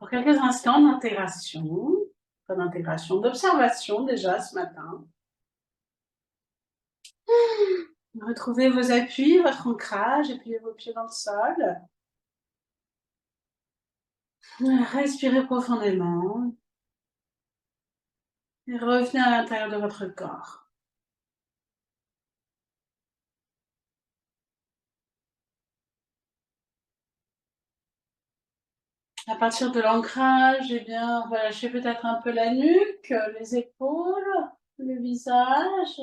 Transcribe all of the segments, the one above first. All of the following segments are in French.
pour quelques instants d'intégration, d'observation déjà ce matin. Retrouvez vos appuis, votre ancrage, appuyez vos pieds dans le sol. Respirez profondément et revenez à l'intérieur de votre corps. À partir de l'ancrage, eh bien, relâchez peut-être un peu la nuque, les épaules, le visage.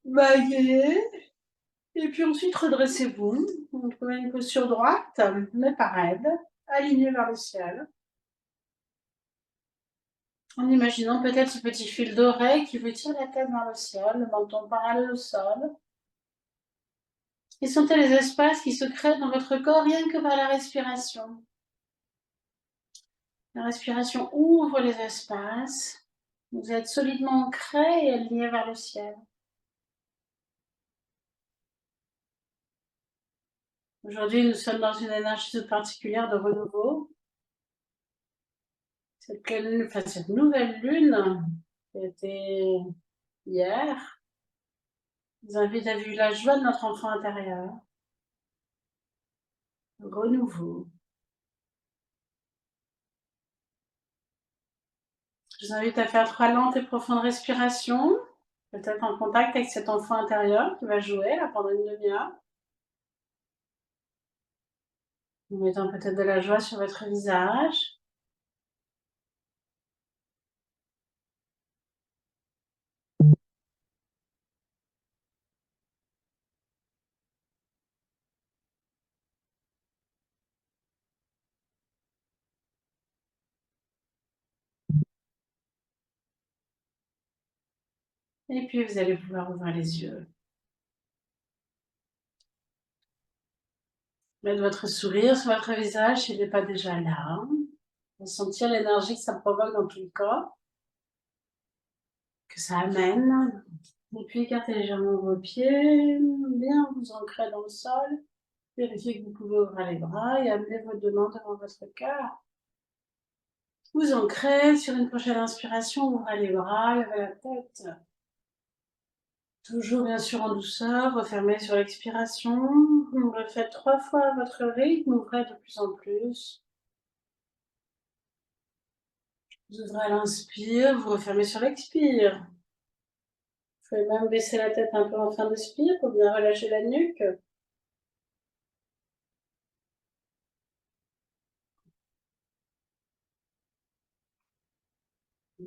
Baillez. Et puis ensuite, redressez-vous. Vous trouvez une posture droite, mais pas raide, alignée vers le ciel. En imaginant peut-être ce petit fil d'oreille qui vous tire la tête vers le ciel, le menton parallèle au sol. Et sentez les espaces qui se créent dans votre corps rien que par la respiration. La respiration ouvre les espaces. Vous êtes solidement ancré et aligné vers le ciel. Aujourd'hui, nous sommes dans une énergie toute particulière de renouveau. Cette nouvelle lune, qui était hier, nous invite à vivre la joie de notre enfant intérieur. Renouveau. Je vous invite à faire 3 lentes et profondes respirations, peut-être en contact avec cet enfant intérieur qui va jouer là, pendant une demi-heure. En mettant peut-être de la joie sur votre visage. Et puis vous allez pouvoir ouvrir les yeux. Mettre votre sourire sur votre visage s'il n'est pas déjà là. Sentir l'énergie que ça provoque dans tout le corps, que ça amène. Et puis écartez légèrement vos pieds, bien vous ancrer dans le sol. Vérifiez que vous pouvez ouvrir les bras et amener vos deux mains devant votre cœur. Vous ancrez sur une prochaine inspiration, ouvrez les bras, levez la tête. Toujours bien sûr en douceur, refermez sur l'expiration. Vous le faites 3 fois à votre rythme, ouvrez de plus en plus. Vous ouvrez à l'inspire, vous refermez sur l'expire. Vous pouvez même baisser la tête un peu en fin d'expire pour bien relâcher la nuque.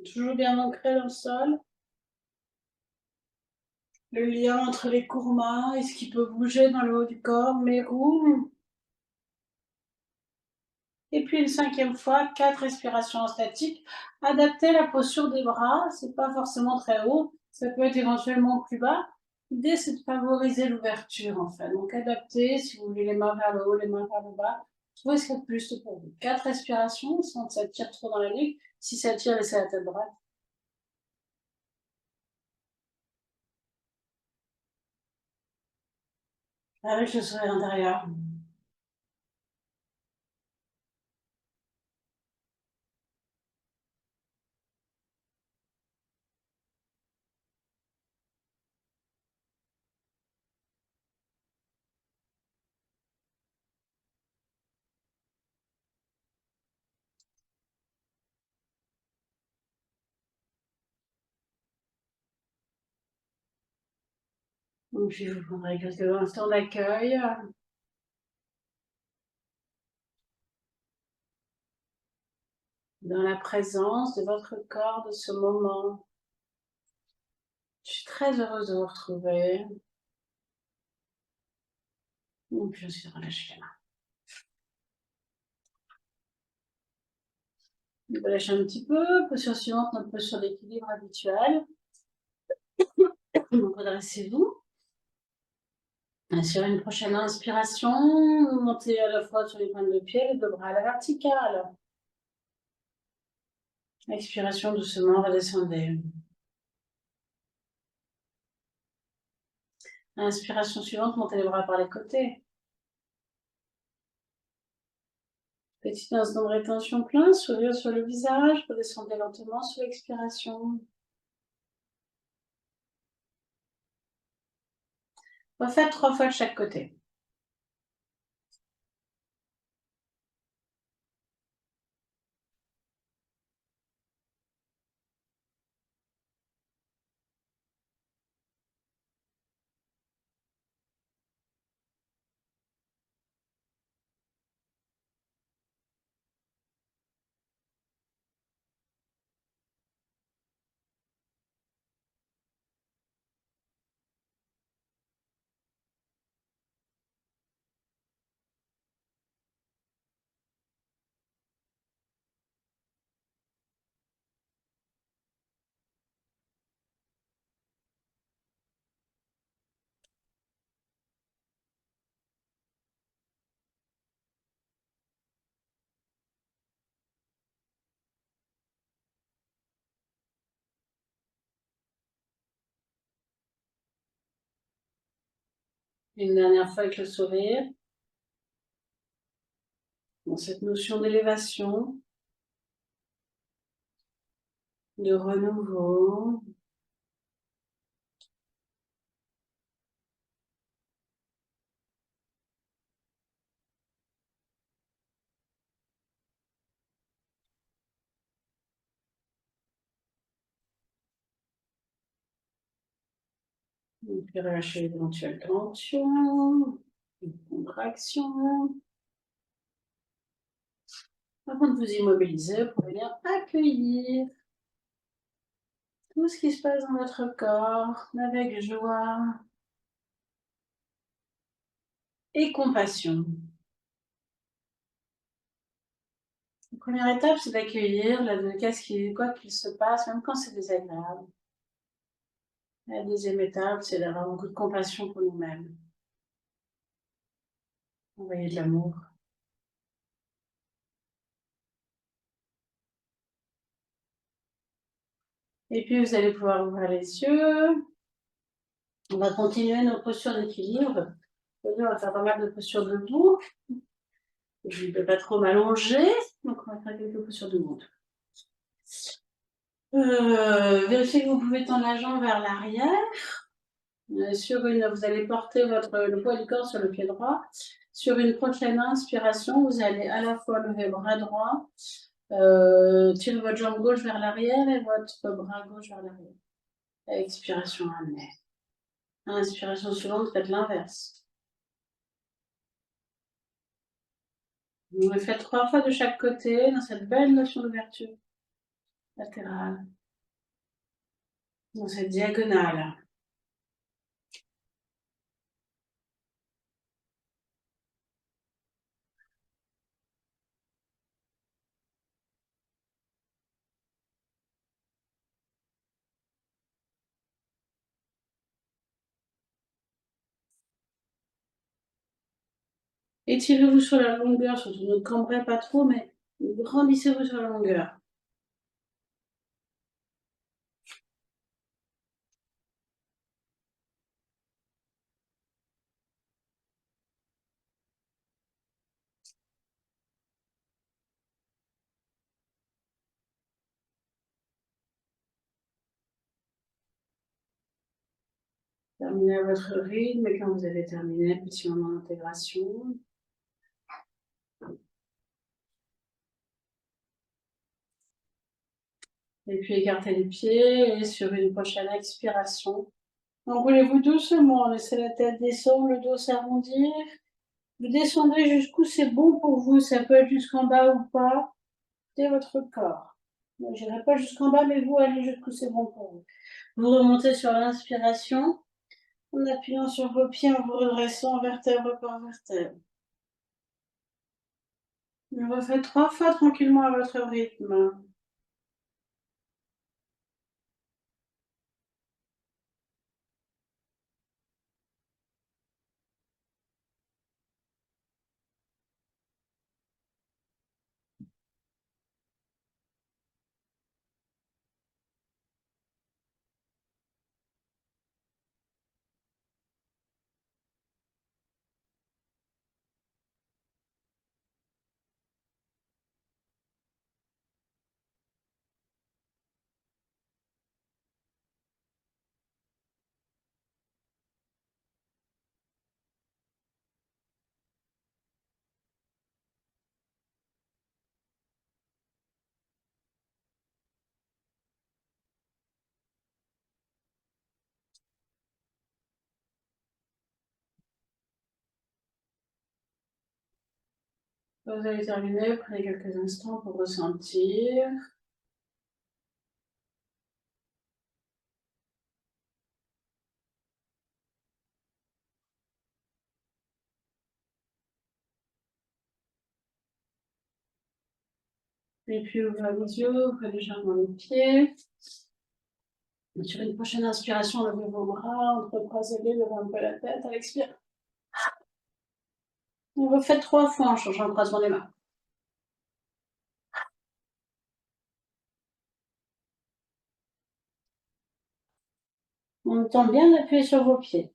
Toujours bien ancré dans le sol. Le lien entre les courroies et ce qui peut bouger dans le haut du corps, mes roues. Et puis une 5e fois, 4 respirations statiques. Adaptez la posture des bras, c'est pas forcément très haut, ça peut être éventuellement plus bas. L'idée c'est de favoriser l'ouverture en fait. Donc adaptez, si vous voulez les mains vers le haut, les mains vers le bas. Trouvez ce qui est le plus juste pour vous. 4 respirations sans que ça tire trop dans la nuque. Si ça tire, laissez la tête droite. Avec le sourire intérieur. Donc, puis vous prendrez quelques instants d'accueil. Dans la présence de votre corps, de ce moment. Je suis très heureuse de vous retrouver. Et puis ensuite, relâchez les mains. On relâche un petit peu. Posture suivante, notre posture d'équilibre habituelle. Donc, redressez-vous. Sur une prochaine inspiration, montez à la fois sur les pointes de pied, les deux bras à la verticale. Expiration, doucement, redescendez. Inspiration suivante, montez les bras par les côtés. Petit instant de rétention plein, sourire sur le visage, redescendez lentement sur l'expiration. Refaites 3 fois de chaque côté. Une dernière fois avec le sourire. Dans cette notion d'élévation, de renouveau. Et puis relâchez l'éventuelle tension, une contraction. Avant de vous immobiliser, pour venir accueillir tout ce qui se passe dans votre corps avec joie et compassion. La première étape, c'est d'accueillir quoi qu'il se passe, même quand c'est désagréable. La deuxième étape, c'est d'avoir beaucoup de compassion pour nous-mêmes. Envoyer de l'amour. Et puis, vous allez pouvoir ouvrir les yeux. On va continuer nos postures d'équilibre. On va faire pas mal de postures debout. Je ne peux pas trop m'allonger, donc on va faire quelques postures debout. Vérifiez que vous pouvez tendre la jambe vers l'arrière. Vous allez porter le poids du corps sur le pied droit. Sur une prochaine inspiration, vous allez à la fois lever le bras droit, tirer votre jambe gauche vers l'arrière et votre bras gauche vers l'arrière. Expiration, amenez. Inspiration suivante, faites l'inverse. Vous le faites 3 fois de chaque côté dans cette belle notion d'ouverture latérale, dans cette diagonale. Étirez-vous sur la longueur, surtout ne cambrez pas trop, mais grandissez-vous sur la longueur. Terminez à votre rythme et quand vous avez terminé, petit moment d'intégration. Et puis écartez les pieds et sur une prochaine expiration, enroulez-vous doucement, laissez la tête descendre, le dos s'arrondir. Vous descendez jusqu'où c'est bon pour vous, ça peut être jusqu'en bas ou pas, c'est votre corps. Je n'irai pas jusqu'en bas, mais vous allez jusqu'où c'est bon pour vous. Vous remontez sur l'inspiration, en appuyant sur vos pieds, en vous redressant vertèbre par vertèbre. Vous refaites 3 fois tranquillement à votre rythme. Vous avez terminé, prenez quelques instants pour ressentir. Et puis ouvrez les yeux, ouvrez légèrement les pieds. Sur une prochaine inspiration, levez vos bras, entrecroisez-les, levez un peu la tête à l'expire. On refait 3 fois en changeant le croisement des mains. On tente bien d'appuyer sur vos pieds.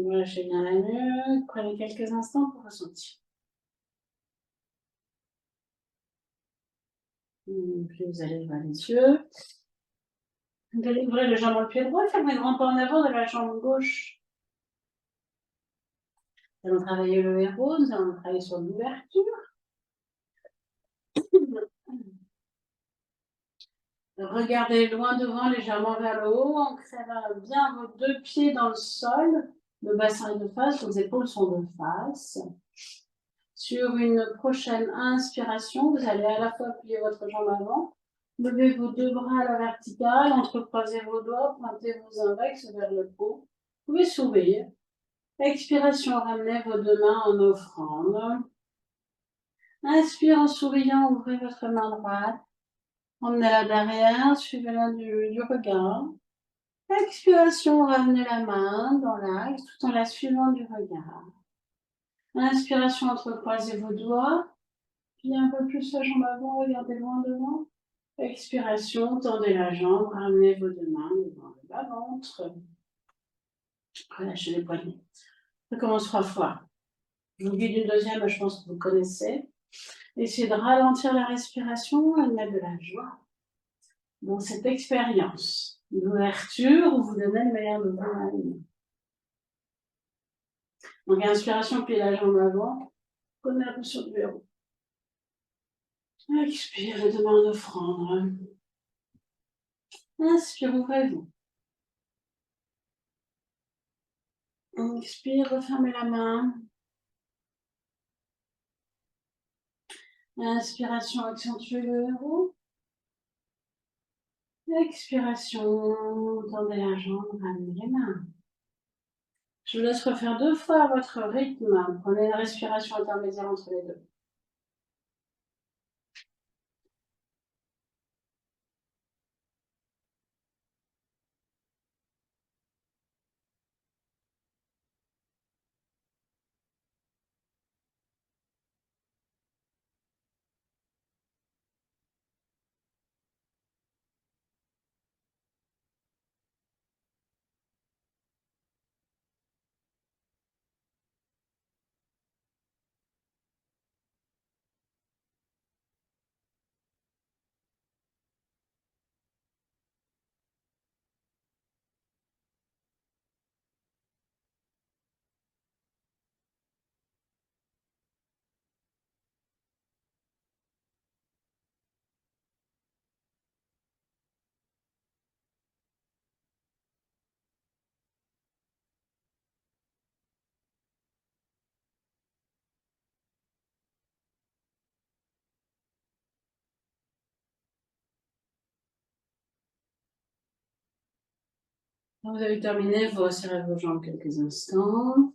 Relâchez bien la nuque, prenez quelques instants pour ressentir. Puis vous allez ouvrir les yeux. Vous allez ouvrir le jambe dans le pied droit, fermez le grand pas en avant de la jambe gauche. Nous allons travailler le héros, nous allons travailler sur l'ouverture. Regardez loin devant, légèrement vers le haut. Ancrez bien vos 2 pieds dans le sol. Le bassin est de face, vos épaules sont de face. Sur une prochaine inspiration, vous allez à la fois plier votre jambe avant, levez vos 2 bras à la verticale, entrecroisez vos doigts, pointez vos index vers le haut. Vous pouvez sourire. Expiration, ramenez vos 2 mains en offrande. Inspire en souriant, ouvrez votre main droite. Emmenez-la derrière, suivez-la du regard. Expiration, ramenez la main dans l'axe tout en la suivant du regard. Inspiration, entrecroisez vos doigts. Puis un peu plus la jambe avant, regardez loin devant. Expiration, tendez la jambe, ramenez vos 2 mains devant le bas-ventre. Relâchez les poignets. On recommence 3 fois. Je vous guide une deuxième, je pense que vous connaissez. Essayez de ralentir la respiration et de mettre de la joie dans cette expérience d'ouverture où vous donnez le meilleur de vous-même. Donc, inspiration, puis la jambe avant. Prenez la posture du héros. Expire, les 2 mains en offrande. Inspire, ouvrez-vous. Expire, refermez la main. Inspiration, accentuez le héros. Expiration, tendez la jambe, ramenez les mains. Je vous laisse refaire 2 fois à votre rythme. Prenez une respiration intermédiaire entre les deux. Quand vous avez terminé, vous resserrez vos jambes quelques instants.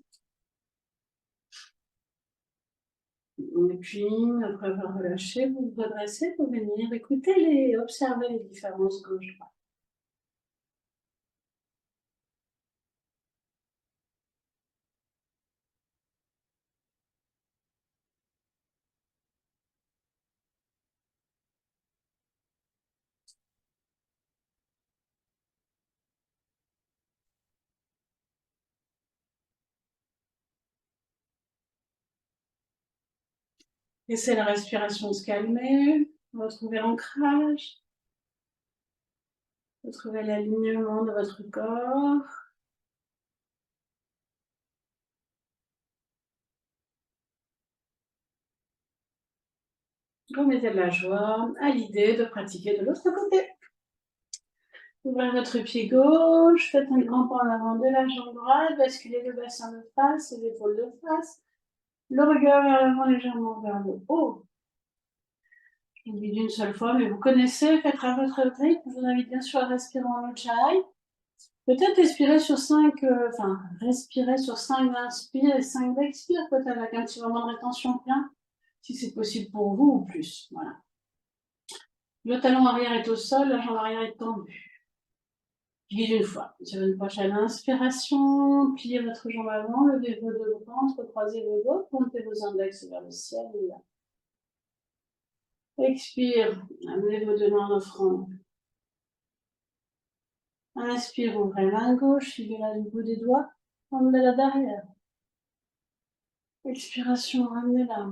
Et puis, après avoir relâché, vous vous redressez pour venir écouter et observer les différences gauche-droite. Laissez la respiration se calmer, retrouvez l'ancrage, retrouvez l'alignement de votre corps. Vous mettez de la joie à l'idée de pratiquer de l'autre côté. Ouvrez votre pied gauche, faites un grand pas en avant de la jambe droite, basculez le bassin de face, les épaules de face, le regard vers l'avant, légèrement vers le haut. Je vous dis d'une seule fois, mais vous connaissez, faites à votre rythme. Je vous invite bien sûr à respirer en Ujjayi. Peut-être respirer sur 5, respirer sur 5 d'inspire et 5 d'expire, peut-être avec un petit moment de rétention plein, si c'est possible pour vous ou plus. Voilà. Le talon arrière est au sol, la jambe arrière est tendue. Je dis une fois. Sur une prochaine inspiration, pliez votre jambe avant, levez vos deux bras, entrecroisez vos doigts, pointez vos index vers le ciel. Et là. Expire, amenez vos deux mains en offrande. Inspire, ouvrez main gauche, suivez-la du bout des doigts, emmenez-la derrière. Expiration, ramenez-la.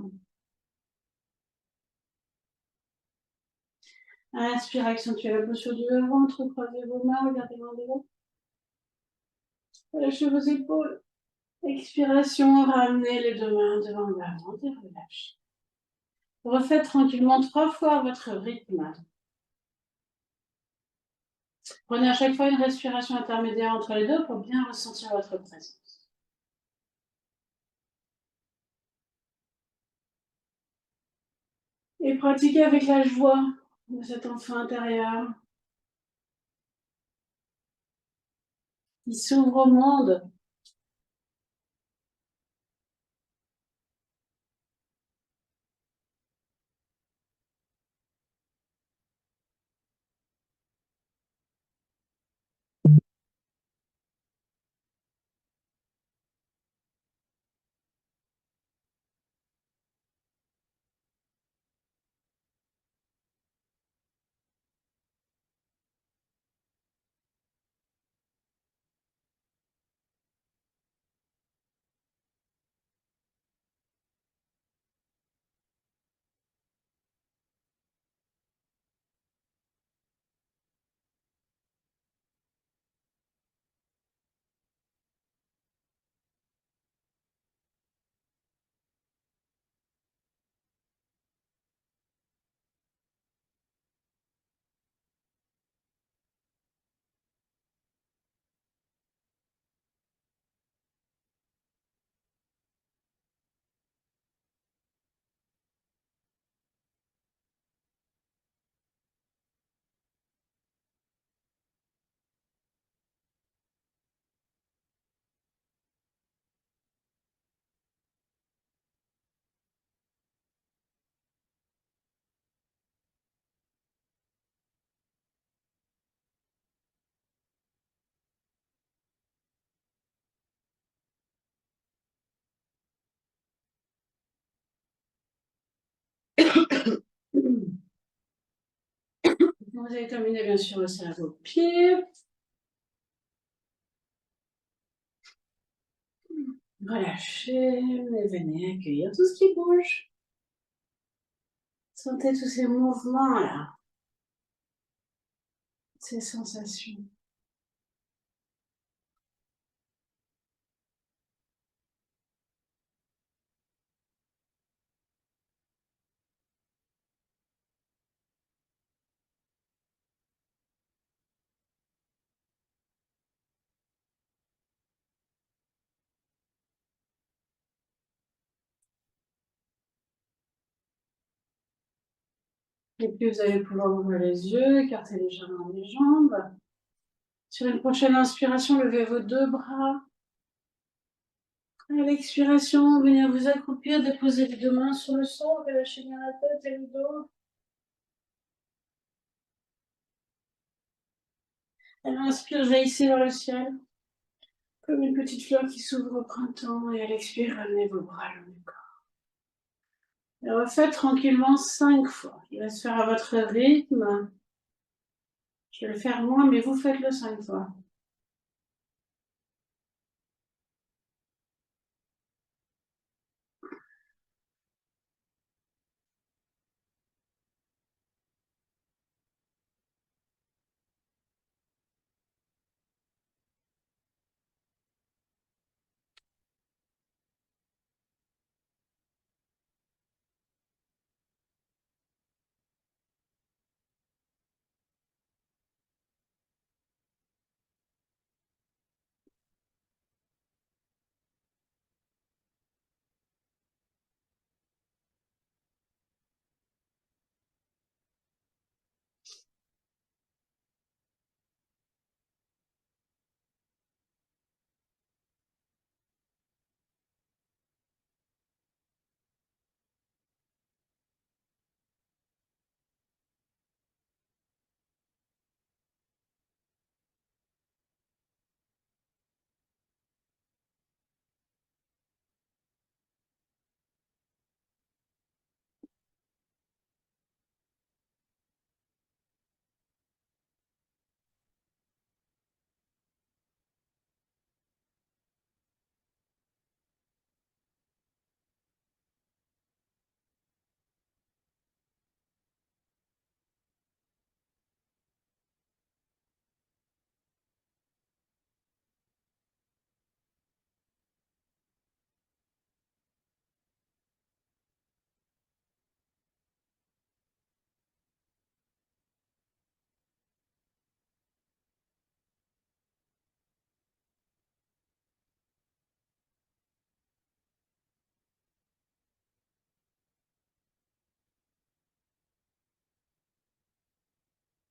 Inspire, accentuez la posture du ventre, croisez vos mains, regardez loin devant. Relâchez vos épaules. Expiration, ramenez les deux mains devant l'avant et relâchez. Refaites tranquillement 3 fois à votre rythme. Prenez à chaque fois une respiration intermédiaire entre les deux pour bien ressentir votre présence. Et pratiquez avec la joie de cet enfant intérieur qui s'ouvre au monde. Vous avez terminé bien sûr aussi à vos pieds. Relâchez, mais venez accueillir tout ce qui bouge. Sentez tous ces mouvements-là, ces sensations. Et puis vous allez pouvoir ouvrir les yeux, écarter légèrement les jambes. Sur une prochaine inspiration, levez vos deux bras. À l'expiration, venez vous accroupir, déposez les deux mains sur le sol, relâchez bien la tête et le dos. À l'inspire, jaillissez vers le ciel, comme une petite fleur qui s'ouvre au printemps. Et à l'expire, ramenez vos bras le corps. Et refaites tranquillement 5 fois. Il va se faire à votre rythme. Je vais le faire moins, mais vous faites-le 5 fois.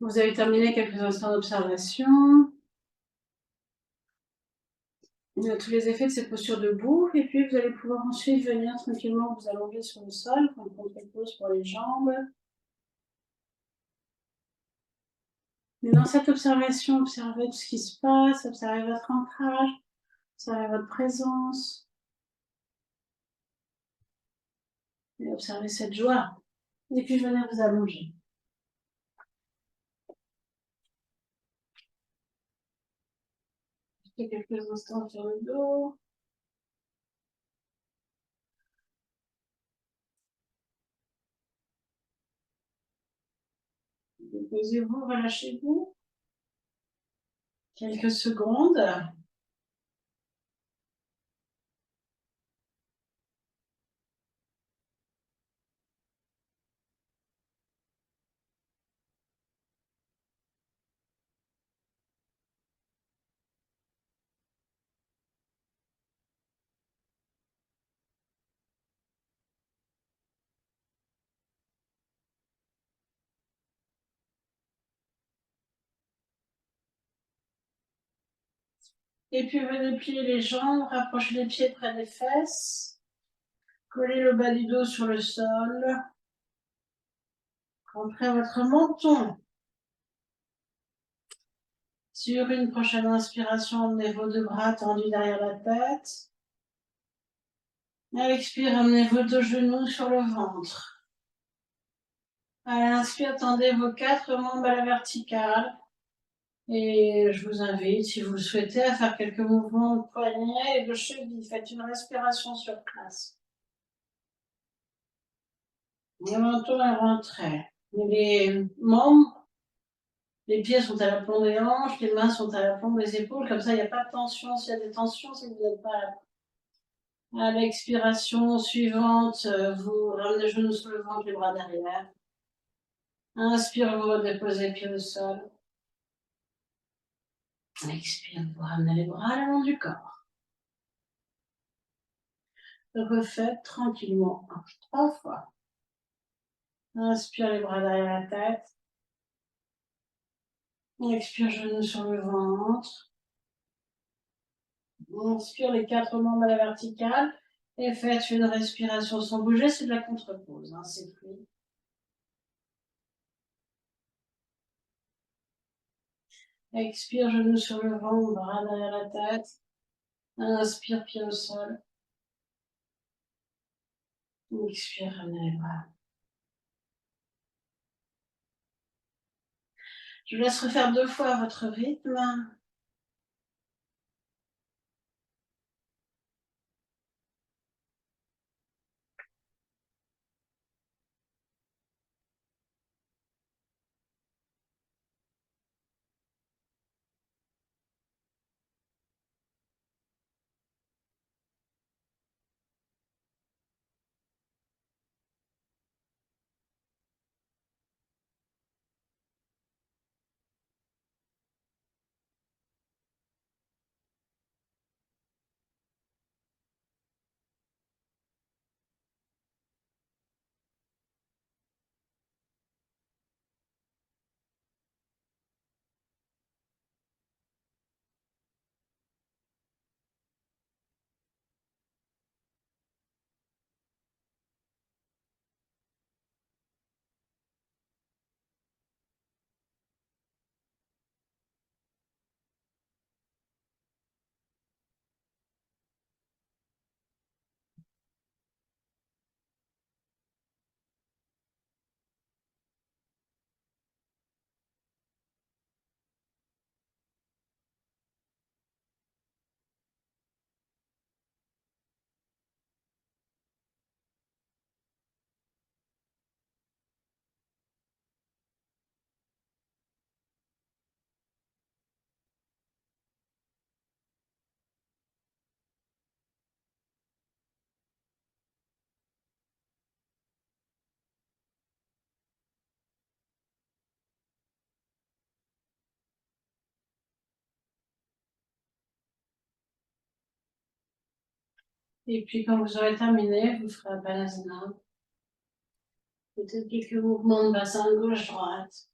Vous avez terminé quelques instants d'observation. Tous les effets de cette posture debout, et puis vous allez pouvoir ensuite venir tranquillement vous allonger sur le sol, prendre contre-pose pour les jambes. Mais dans cette observation, observez tout ce qui se passe, observez votre ancrage, observez votre présence, et observez cette joie. Et puis venez vous allonger. Restez quelques instants sur le dos. Déposez-vous, relâchez-vous. Quelques secondes. Et puis venez plier les jambes, rapprochez les pieds près des fesses. Collez le bas du dos sur le sol. Rentrez votre menton. Sur une prochaine inspiration, emmenez vos deux bras tendus derrière la tête. À l'expire, amenez vos deux genoux sur le ventre. À l'inspire, tendez vos quatre membres à la verticale. Et je vous invite, si vous le souhaitez, à faire quelques mouvements de poignets et de chevilles. Faites une respiration sur place. Le menton est rentré. Les membres, les pieds sont à l'aplomb des hanches, les mains sont à l'aplomb des épaules. Comme ça, il n'y a pas de tension. S'il y a des tensions, c'est que vous n'êtes pas à l'expiration suivante. Vous ramenez les genoux sur le ventre, les bras derrière. Inspire, vous redéposez les pieds au sol. Expire, vous ramenez les bras le long du corps. Refaites tranquillement 3 fois. Inspire, les bras derrière la tête. Expire, genoux sur le ventre. Inspire, les 4 membres à la verticale. Et faites une respiration sans bouger, c'est de la contre-pose, hein, c'est fluide. Expire, genoux sur le ventre, bras derrière la tête. Inspire, pied au sol. Expire, ramenez les bras. Je vous laisse refaire 2 fois à votre rythme. Et puis quand vous aurez terminé, vous ferez Balasana. Peut-être quelques mouvements de bassin gauche-droite.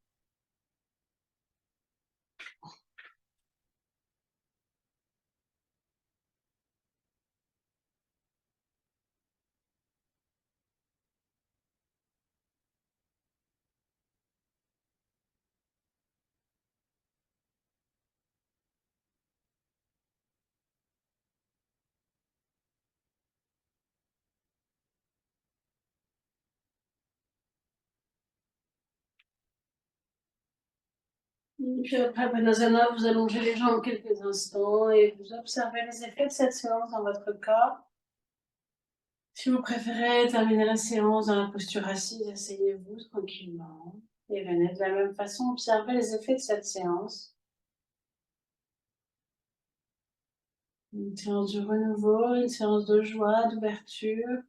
Et puis après Padasana, vous allongez les jambes quelques instants et vous observez les effets de cette séance dans votre corps. Si vous préférez terminer la séance dans la posture assise, asseyez-vous tranquillement. Et venez de la même façon observer les effets de cette séance. Une séance de renouveau, une séance de joie, d'ouverture.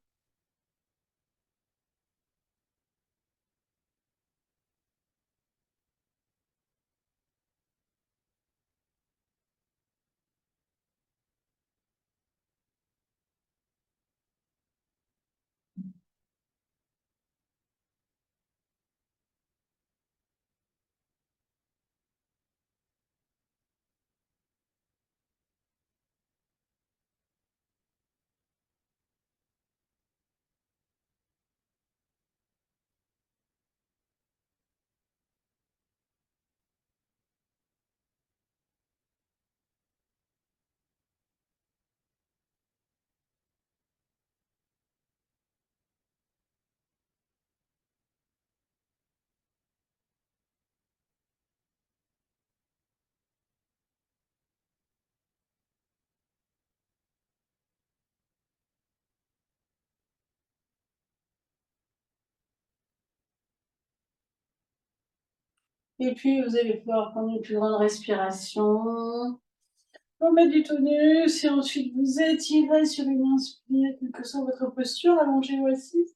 Et puis, vous allez pouvoir prendre une plus grande respiration. Remettre du tonus et ensuite vous étirez sur une inspire, quelle que soit votre posture, allongez-vous assis.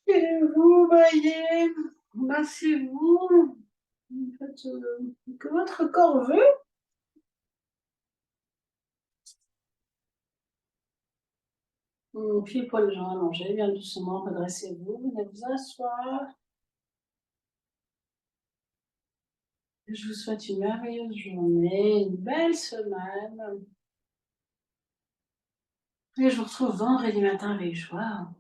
Et vous voyez, massez-vous, faites que votre corps veut. Puis pour les jambes allongées, bien doucement, redressez-vous, venez vous asseoir. Je vous souhaite une merveilleuse journée, une belle semaine. Et je vous retrouve vendredi matin avec joie.